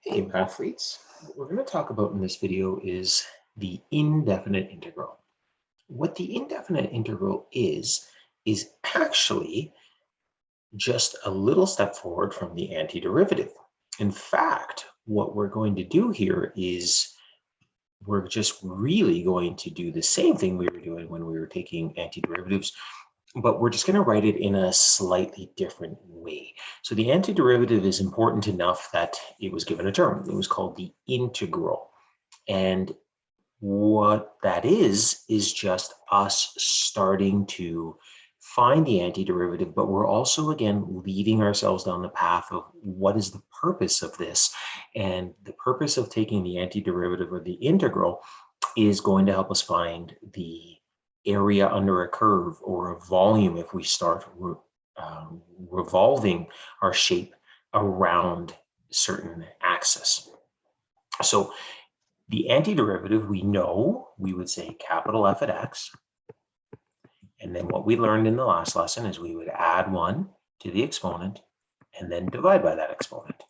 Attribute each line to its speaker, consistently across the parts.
Speaker 1: Hey, math freaks. What we're going to talk about in this video is the indefinite integral. What the indefinite integral is actually just a little step forward from the antiderivative. In fact, what we're going to do here is we're just really going to do the same thing we were doing when we were taking antiderivatives, but we're just going to write it in a slightly different way. So the antiderivative is important enough that it was given a term. It was called the integral. And what that is just us starting to find the antiderivative, but we're also, again, leading ourselves down the path of what is the purpose of this. And the purpose of taking the antiderivative or the integral is going to help us find the area under a curve or a volume if we start revolving our shape around certain axis. So the antiderivative, we know we would say capital F at x. And then what we learned in the last lesson is we would add 1 to the exponent and then divide by that exponent.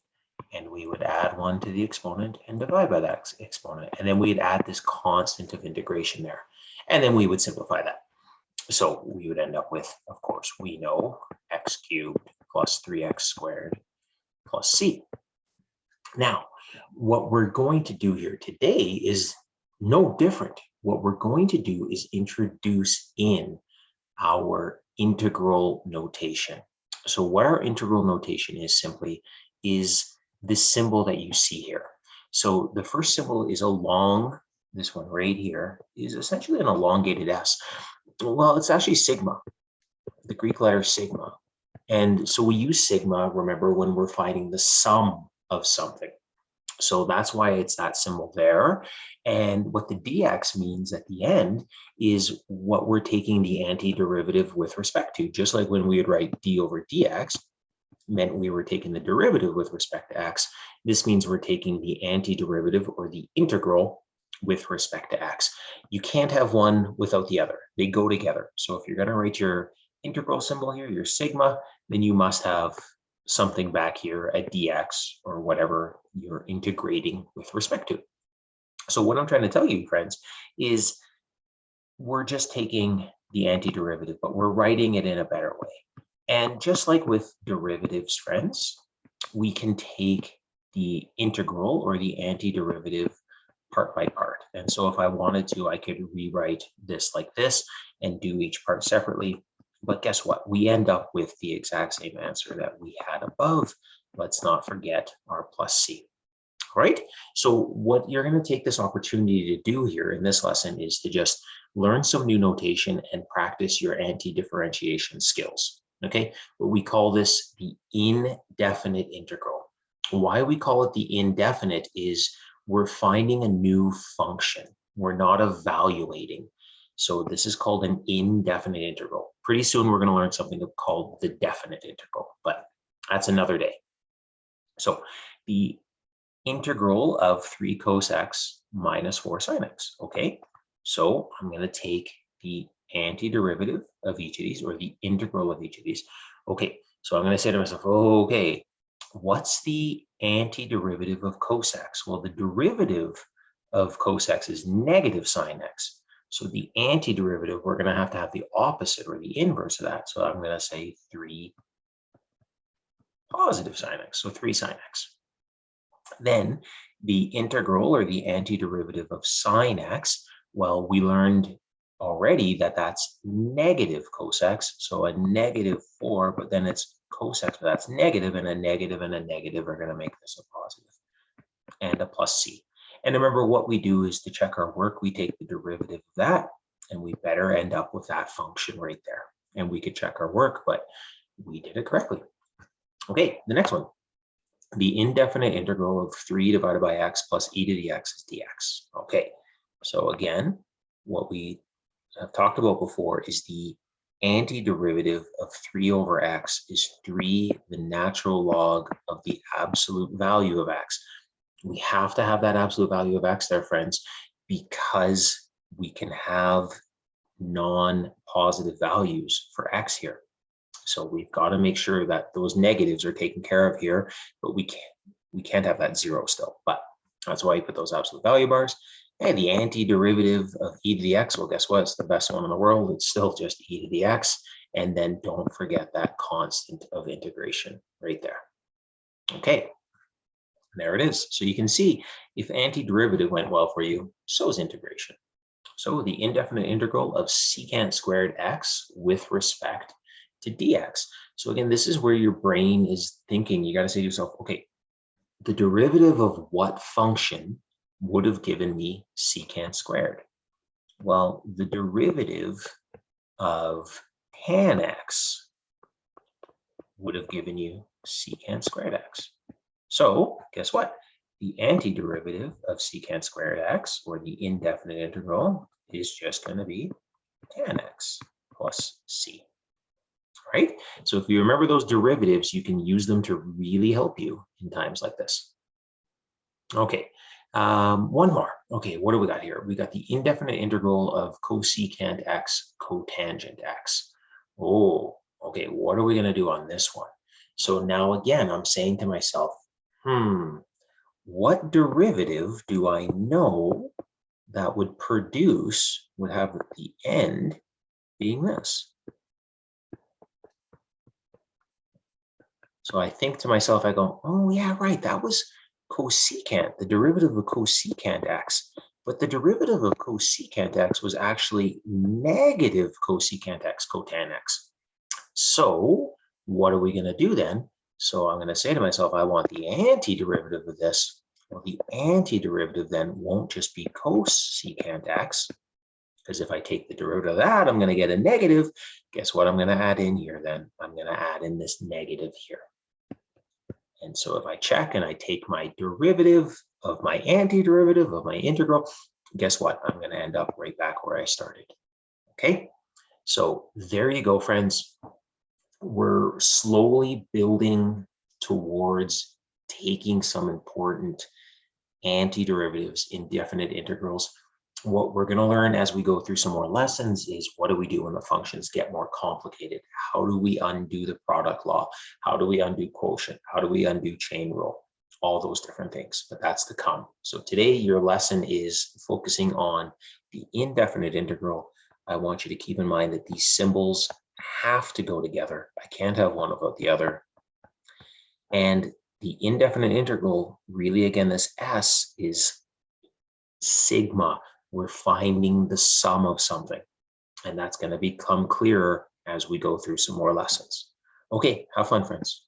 Speaker 1: And we would add 1 to the exponent and divide by that exponent. And then we'd add this constant of integration there. And then we would simplify that. So we would end up with, of course, we know x cubed plus 3x squared plus c. Now, what we're going to do here today is no different. What we're going to do is introduce in our integral notation. So what our integral notation is simply is this symbol that you see here. So the first symbol is this one right here is essentially an elongated S. Well, it's actually sigma, the Greek letter sigma. And so we use sigma, remember, when we're finding the sum of something. So that's why it's that symbol there. And what the dx means at the end is what we're taking the antiderivative with respect to. Just like when we would write d over dx, meant we were taking the derivative with respect to x. This means we're taking the antiderivative or the integral with respect to x. You can't have one without the other. They go together. So if you're going to write your integral symbol here, your sigma, then you must have something back here at dx or whatever you're integrating with respect to. So what I'm trying to tell you, friends, is we're just taking the antiderivative, but we're writing it in a better way. And just like with derivatives, friends, we can take the integral or the antiderivative part by part. And so if I wanted to, I could rewrite this like this and do each part separately. But guess what? We end up with the exact same answer that we had above. Let's not forget our plus c. All right. So what you're going to take this opportunity to do here in this lesson is to just learn some new notation and practice your anti-differentiation skills. Okay. But we call this the indefinite integral. Why we call it the indefinite is we're finding a new function. We're not evaluating. So this is called an indefinite integral. Pretty soon we're going to learn something called the definite integral, but that's another day. So the integral of 3 cos x minus 4 sin x. Okay, so I'm going to take the antiderivative of each of these, or the integral of each of these. Okay, so I'm going to say to myself, okay, what's the antiderivative of cos x? Well, the derivative of cos x is negative sin x. So the antiderivative, we're going to have the opposite or the inverse of that. So I'm going to say 3 positive sin x, so 3 sin x. Then the integral or the antiderivative of sin x, well, we learned already that that's negative cos x, so a negative 4, but then it's cos x, but that's negative, and a negative and a negative are going to make this a positive, and a plus c. And remember, what we do is to check our work, we take the derivative of that, and we better end up with that function right there. And we could check our work, but we did it correctly. Okay, the next one. The indefinite integral of 3 divided by x plus e to the x is dx. Okay, so again, what we have talked about before is the antiderivative of 3 over x is 3, the natural log of the absolute value of x. We have to have that absolute value of x there, friends, because we can have non-positive values for x here. So we've got to make sure that those negatives are taken care of here, but we we can't have that 0 still, but that's why you put those absolute value bars. And the antiderivative of e to the x, well, guess what? It's the best one in the world. It's still just e to the x. And then don't forget that constant of integration right there. Okay, there it is. So you can see if antiderivative went well for you, so is integration. So the indefinite integral of secant squared x with respect to dx. So again, this is where your brain is thinking. You got to say to yourself, okay, the derivative of what function would have given me secant squared? Well, the derivative of tan x would have given you secant squared x. So guess what? The antiderivative of secant squared x, or the indefinite integral, is just going to be tan x plus c. Right? So if you remember those derivatives, you can use them to really help you in times like this. Okay, one more. Okay, what do we got here? We got the indefinite integral of cosecant x cotangent x. Oh, okay, what are we going to do on this one? So now again, I'm saying to myself, what derivative do I know that would have the end being this? So I think to myself, I go, oh yeah, right, that was cosecant, the derivative of cosecant x. But the derivative of cosecant x was actually negative cosecant x cotan x. So what are we going to do then? So I'm going to say to myself, I want the antiderivative of this. Well, the antiderivative then won't just be cosecant x, because if I take the derivative of that, I'm going to get a negative. Guess what I'm going to add in here then? I'm going to add in this negative here. And so if I check and I take my derivative of my antiderivative of my integral, guess what? I'm going to end up right back where I started. Okay, so there you go, friends. We're slowly building towards taking some important antiderivatives, indefinite integrals. What we're going to learn as we go through some more lessons is what do we do when the functions get more complicated? How do we undo the product law? How do we undo quotient? How do we undo chain rule? All those different things, but that's to come. So today your lesson is focusing on the indefinite integral. I want you to keep in mind that these symbols have to go together. I can't have one without the other. And the indefinite integral, really, again, this S is sigma. We're finding the sum of something. And that's going to become clearer as we go through some more lessons. Okay, have fun, friends.